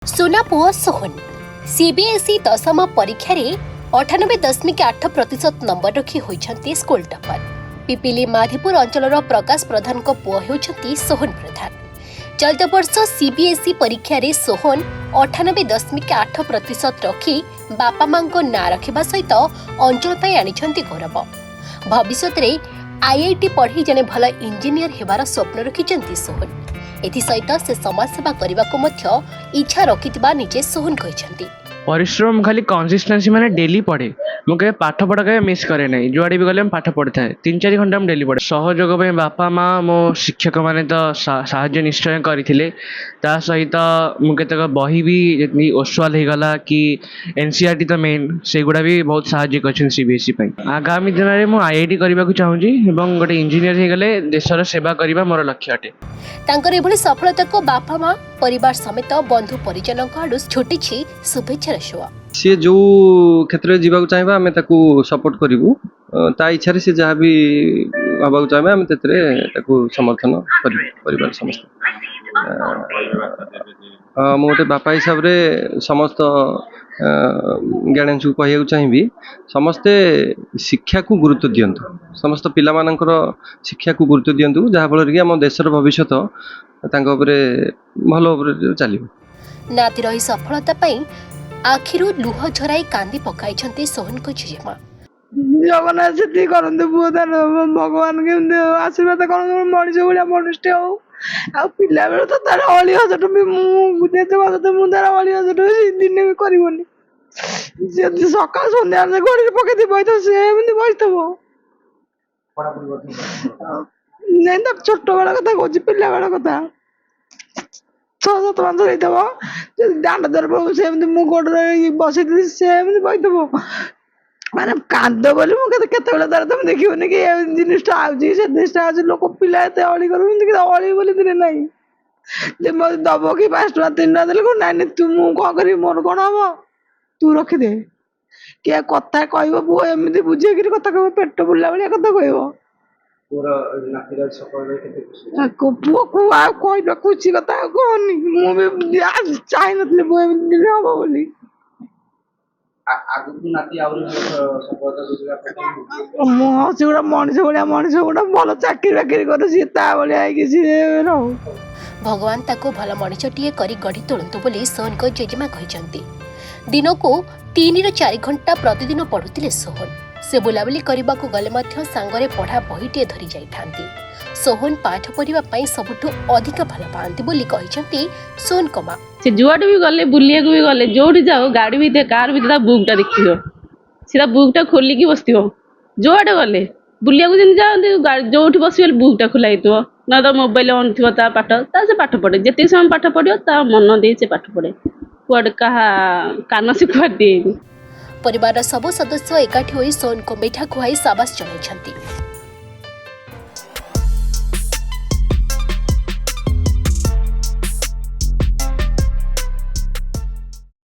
सुना पुओ सोहन सीबीएसई दशम परीक्षा रे 98.8% नंबर रखी होइछंती स्कूल टॉपर। पिपिली माधीपुर अंचलर प्रकाश प्रधान को पुओ हेउछंती सोहन प्रधान। चलित वर्ष सीबीएसई परीक्षा रे सोहन 98.8% रखी बापा मां को ना रखिबा सहित अंचल पई आनिछंती गौरव। भविष्यत रे आईआईटी पढ़ी जने भल इंजीनियर हेबार स्वप्न रखिछंती सोहन। एथिसहित से समाजसेवा करने को इच्छा रखिथिबा निजे सोहन कहिसंती। परिश्रम खाली कंसिस्टेंसी माने डेली पढ़े मुझे पाठ पढ़ा के मिस करे ना जुआड़े भी गले पाठ पढ़ी था 3-4 घंटा डेली पढ़े। सहयोग पे बापा माँ मो शिक्षक मैंने तो साहाय्य निश्चय करते सहित मुझे बही भी ओसवाल हो गला कि एनसीईआरटी तो मेन से गुड़ा भी बहुत साहाय्य कर सीबीएसई आगामी दिन में मुझे आईआईटी करने को चाहूँगी गोटे इंजीनियर हो गले देशर सेवा करने मोर लक्ष्य अटे। तांकर एभली सफलता को बापा माँ परिवार समेत बंधु परिजन आड़ू छुटी शुभेच्छा रशुआ। सी जो क्षेत्र में जावाक चाहिए आम सपोर्ट करूँ ता इच्छा सी जहाँ भी हवा चाहिए आम समर्थन कर समस्त मु गोटे बापा हिसाब से समस्त गार्डियंस को कहूँ चाहिए समस्ते शिक्षा को गुरुत्व दिंतु समस्त पिला मानकर शिक्षा को गुरुत्व दिंतु जहाँफल कि आम देशर भविष्य भल चलो। नातीर ही सफलता आखिरु लुह झराई कांदी पकाई सोहन को झीमा। जगन्नाथ से करते भगवान के आशीर्वाद कर मनीष भाया मनुष्य हो आ पिला बेल तो तार अली हजट भी मुझे तार अली हजट दिन भी करनी सका सन्ध्या घड़ी पकई बही से बही नहीं छोट बेला कथा कह पिला बेला कथा 6-7 मास रही दांड दर से गोड़ बसई से बही माने कांद बोली मुझे तार तुम देखनी कि जिनटा आज लोक पिला अली कर अली बोली दिन ना मत दब कि 5 टका 3 टका देख ना तू कौन करी मोर कौन हम तू रखिदे किए कथा कह पुओ एमती बुझे कि कथा कह पेट बुला भाया कथा कह पुओ को खुशी कथा कहनी मुझे चाह नी पुओ एमती हम बोली मनीष भाया मनीष गोटा भल चाकरी बाकरी कर भगवान ताको भल मनीषटीए करी गढ़ी तोलंतु बोली सोहन को जेजेमा कहिसंती। दिन को 3-4 घंटा प्रतिदिन पढ़ुतिले सोहन। से बुलाबुली करने को गले मध्य सांगरे पढ़ा बहीटे धरी जाइथांती। सोहन पाठ पढ़िबा पई सबुठु अधिक भल पांती बोली कहिसंती सोहन को मां। से जुआड भी गले बुलिया को भी गले जोठी जाओ गाड़ी भी कार भी बुकटा देखियो सीधा बुकटा खोलिकी बसथिबो जोआड गले बुलिया को जन जाओ जोठी बसिबे बुकटा खुला हेतु ना तो मोबाइल ऑन थिबो ता से पाठ पढ़े जति समय पाठ पढ़ियो ता मन दे से पाठ पढ़े कुआड कहा कान से कुआड दे। परिवार सब सदस्य एकाठी होई सोहन को मिठा खुआई शाबाश जणाइछंती।